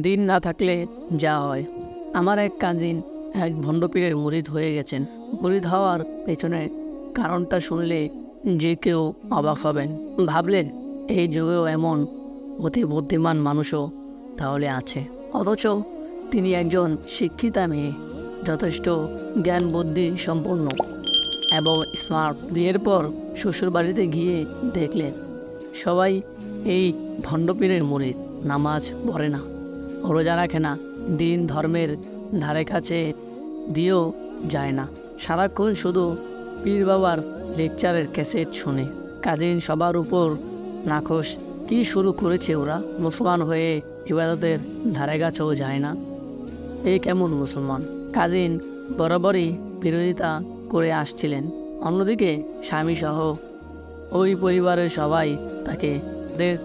দিন না থাকলে যা হয়। আমার এক কাজিন এক ভণ্ডপীরের মুরিদ হয়ে গেছেন। মুরিদ হওয়ার পেছনে কারণটা শুনলে যে কেউ অবাক হবেন। ভাবলেন এই যুগেও এমন অতি বুদ্ধিমান মানুষও তাহলে আছে। অথচ তিনি একজন শিক্ষিতা মেয়ে, যথেষ্ট জ্ঞান বুদ্ধি সম্পন্ন এবং স্মার্ট। বিয়ের পর শ্বশুরবাড়িতে গিয়ে দেখলেন সবাই এই ভণ্ডপীরের মুরিদ। নামাজ পড়ে না, রোজা রাখে না, দিন ধর্মের ধারে কাছে দিয়েও যায় না। সারাক্ষণ শুধু পীর বাবার লেকচারের ক্যাসেট শুনে। কাজিন সবার উপর নাখোশ। কি শুরু করেছে ওরা? মুসলমান হয়ে ইবাদতের ধারে কাছেও যায় না, এই কেমন মুসলমান? কাজিন বরাবরই বিরোধিতা করে আসছিলেন। অন্যদিকে স্বামীসহ ওই পরিবারের সবাই তাকে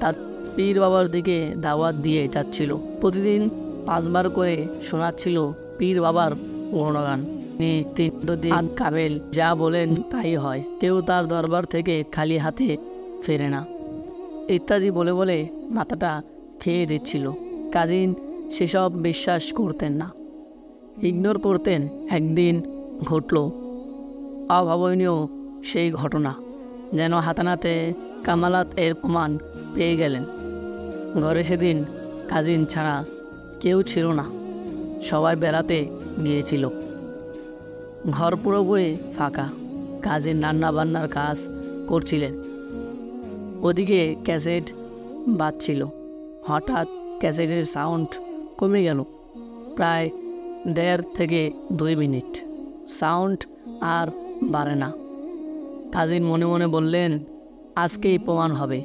তার পীর বাবার দিকে দাওয়াত দিয়ে যাচ্ছিল। প্রতিদিন 5 বার করে শোনাচ্ছিল পীর বাবার গুণগান। তিনি কাবেল, যা বলেন তাই হয়, কেউ তার দরবার থেকে খালি হাতে ফেরে না, ইত্যাদি বলে বলে মাথাটা খেয়ে দিচ্ছিল। কাজিন সেসব বিশ্বাস করতেন না, ইগনোর করতেন। একদিন ঘটল অভাবনীয় সেই ঘটনা, যেন হাতানাতে কামালাত এর প্রমাণ পেয়ে গেলেন। ঘরে সেদিন কাজিন ছাড়া কেউ ছিল না, সবাই বেড়াতে গিয়েছিল। ঘর পুরোপুরি ফাঁকা। কাজিন রান্না বান্নার কাজ করছিলেন, ওদিকে ক্যাসেট বাজছিল। হঠাৎ ক্যাসেটের সাউন্ড কমে গেল। প্রায় 1.5 থেকে 2 মিনিট সাউন্ড আর বাড়ে না। কাজিন মনে মনে বললেন, আজকেই প্রমাণ হবে।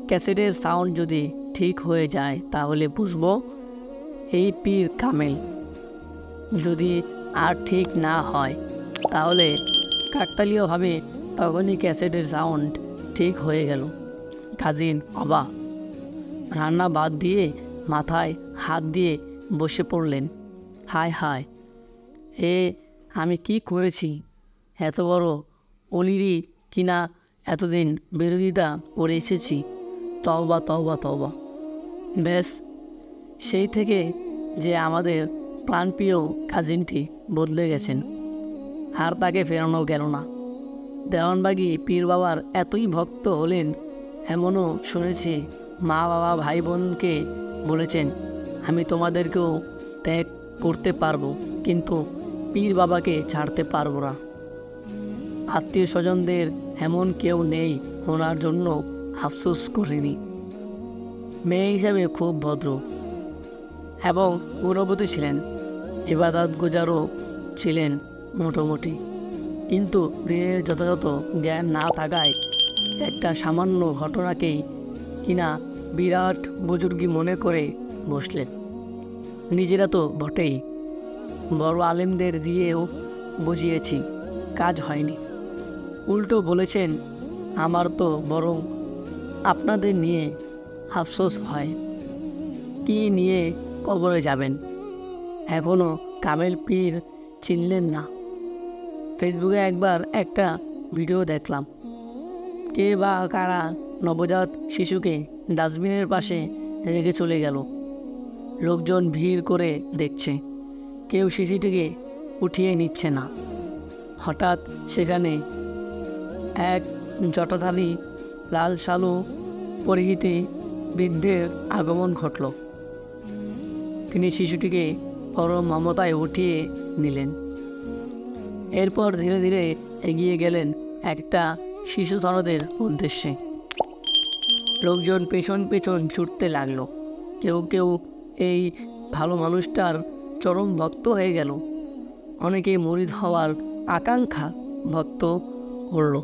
ক্যাসেটের সাউন্ড যদি ঠিক হয়ে যায় তাহলে বুঝবো এই পীর কামেল। যদি আর ঠিক না হয় তাহলে কাকতালীয়ভাবে তখনই ক্যাসেটের সাউন্ড ঠিক হয়ে গেল। কাজিন অবাক। রান্না বাদ দিয়ে মাথায় হাত দিয়ে বসে পড়লেন। হায় হায়, আমি কি করেছি? এত বড় অলিরই কিনা এতদিন বিরোধিতা করে এসেছি। তওবা তওবা তওবা। ব্যাস, সেই থেকে যে আমাদের প্রাণপ্রিয় কাজিনটি বদলে গেছেন, আর তাকে ফেরানো গেল না। দেওয়ানবাগী পীর বাবার এতই ভক্ত হলেন, এমনও শুনেছি মা বাবা ভাই বোনকে বলেছেন, আমি তোমাদেরকেও ত্যাগ করতে পারবো, কিন্তু পীর বাবাকে ছাড়তে পারবো না। আত্মীয় স্বজনদের এমন কেউ নেই ওনার জন্য আফসোস করিনি। মেয়ে হিসাবে খুব ভদ্র এবং গুণবতী ছিলেন, ইবাদত গুজারও ছিলেন মোটামুটি। কিন্তু দিনের যথাযথ জ্ঞান না থাকায় একটা সামান্য ঘটনাকেই কিনা বিরাট বুজুর্গি মনে করে বসলেন। নিজেরা তো বটেই, বড় আলেমদের দিয়েও বুঝিয়েছি, কাজ হয়নি। উল্টো বলেছেন, আমার তো বরং আপনাদের নিয়ে আফসোস হয়। কি নিয়ে কবরে যাবেন? এখনও কামেল পীর চিনলেন না? ফেসবুকে একবার একটা ভিডিও দেখলাম, কে বা কারা নবজাত শিশুকে ডাস্টবিনের পাশে রেখে চলে গেল। লোকজন ভিড় করে দেখছে, কেউ শিশুটিকে উঠিয়ে নিচ্ছে না। হঠাৎ সেখানে এক জটাধারী লাল শালু পরিহিতে বৃদ্ধের আগমন ঘটল। তিনি শিশুটিকে পরম মমতায় উঠিয়ে নিলেন। এরপর ধীরে ধীরে এগিয়ে গেলেন একটা শিশু সনদের উদ্দেশ্যে। লোকজন পেছন পেছন ছুটতে লাগলো। কেউ কেউ এই ভালো মানুষটার চরম ভক্ত হয়ে গেল, অনেকে মুরিদ হওয়ার আকাঙ্ক্ষা ভক্ত করল।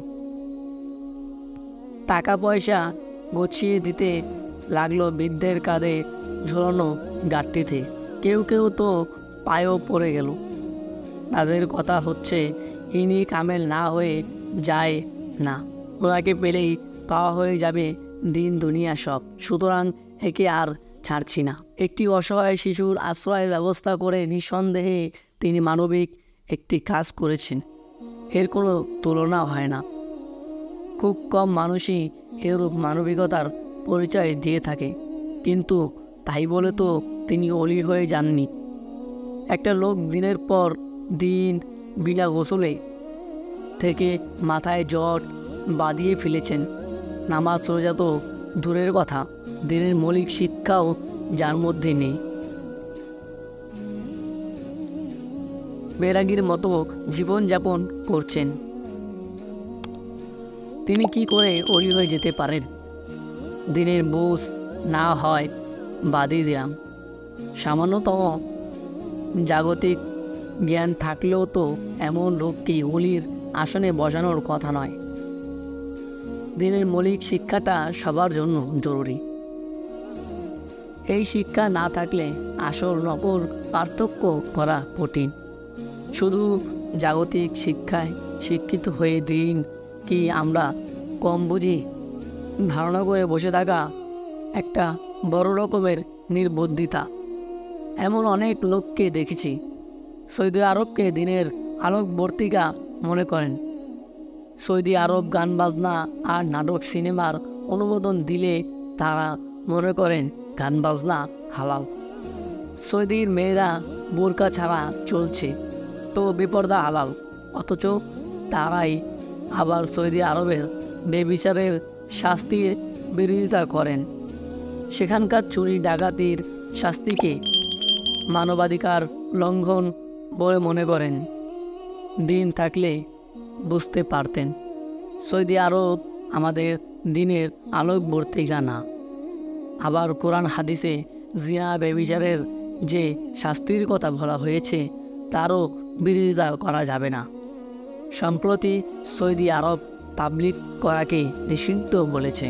টাকা পয়সা গছিয়ে দিতে লাগলো বৃদ্ধের কাঁধে ঝোলানো গাঁটটিতে। কেউ কেউ তো পায়েও পড়ে গেল। তাদের কথা হচ্ছে, ইনি কামেল না হয়ে যায় না, ওনাকে পেলেই পাওয়া হয়ে যাবে দিন দুনিয়া সব, সুতরাং একে আর ছাড়ছি না। একটি অসহায় শিশুর আশ্রয়ের ব্যবস্থা করে নিঃসন্দেহে তিনি মানবিক একটি কাজ করেছেন, এর কোনো তুলনা হয় না। খুব কম মানুষই এরূপ মানবিকতার পরিচয় দিয়ে থাকে, কিন্তু তাই বলে তো তিনি অলি হয়ে যাননি। একটা লোক দিনের পর দিন বিনা গোসলে থেকে মাথায় জট বাঁধিয়ে ফেলেছেন। নামাজ রোজা তো দূরের কথা, দিনের মৌলিক শিক্ষাও যার মধ্যে নেই। বেরাগীর মতো জীবনযাপন করছেন। তিনি কি করে অলি হয়ে যেতে পারেন? দিনের বোঝ না হয় বাদই দিলাম, সামান্যতম জাগতিক জ্ঞান থাকলেও তো এমন লোককে অলির আসনে বসানোর কথা নয়। দিনের মৌলিক শিক্ষাটা সবার জন্য জরুরি। এই শিক্ষা না থাকলে আসল নকল পার্থক্য করা কঠিন। শুধু জাগতিক শিক্ষায় শিক্ষিত হয়ে দিন কি আমরা কম বুঝি ধারণা করে বসে থাকা একটা বড় রকমের নির্বুদ্ধিতা। এমন অনেক লোককে দেখেছি সৌদি আরবকে দিনের আলোকবর্তিকা মনে করেন। সৌদি আরব গান বাজনা আর নাটক সিনেমার অনুমোদন দিলে তারা মনে করেন গান বাজনা হালাল। সৌদির মেয়েরা বোরকা ছাড়া চলছে তো বেপর্দা হালাল, অথচ তারাই আবার সৌদি আরবের বেবিচারের শাস্তির বিরোধিতা করেন। সেখানকার চুরি ডাকাতির শাস্তিকে মানবাধিকার লঙ্ঘন বলে মনে করেন। দিন থাকলে বুঝতে পারতেন সৌদি আরব আমাদের দিনের আলোকবর্তিকা না। আবার কোরআন হাদিসে জিনা বেবিচারের যে শাস্তির কথা বলা হয়েছে তারও বিরোধিতা করা যাবে না। সম্প্রতি সৌদি আরব তাবলিগ করাকে নিষিদ্ধ বলেছে।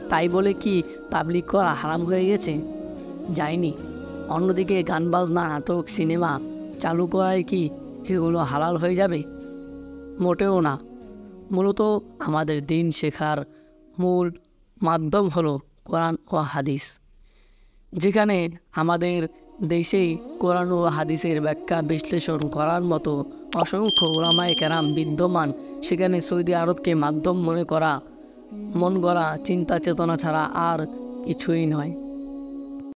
তাই বলে কি তাবলিগ করা হারাম হয়ে গেছে? যায়নি। অন্যদিকে গান বাজনা নাটক সিনেমা চালু করায় কি এগুলো হালাল হয়ে যাবে? মোটেও না। মূলত আমাদের দিন শেখার মূল মাধ্যম হলো কোরআন ও হাদিস। যেখানে আমাদের দেশেই কোরআন ও হাদিসের ব্যাখ্যা বিশ্লেষণ করার মতো অসংখ্য উলামায়ে কেরাম বিদ্যমান, সেখানে সৌদি আরবকে মাধ্যম মনে করা মন গড়া চিন্তা চেতনা ছাড়া আর কিছুই নয়।